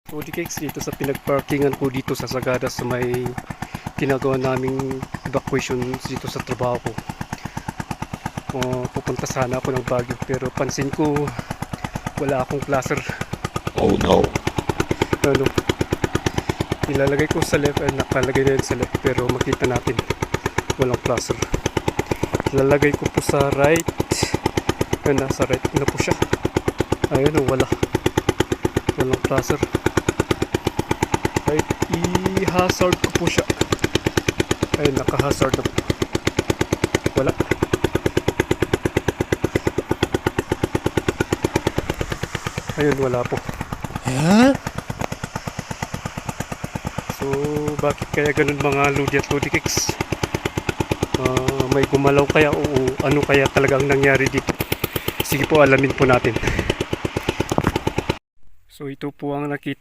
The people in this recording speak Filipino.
So di cakes dito sa pinagparkingan ko dito sa Sagada sa may ginagawa naming evacuation dito sa trabaho ko. Pupunta sana ako ng Baguio pero pansin ko wala akong classer. Oh no. Ano, ilalagay ko sa left, nakalagay na yun sa left pero makita natin walang classer. Ilalagay ko po sa right, nasa right na po siya. Ayun, walang classer. Right, i-hazard ko po siya. Ayun, naka-hazard na po. Wala. Ayun, wala po. Huh? So, bakit kaya ganun mga Lodi at Lodi Kicks? May gumalaw kaya o ano kaya talagang nangyari dito? Sige po, alamin po natin. So, ito po ang nakita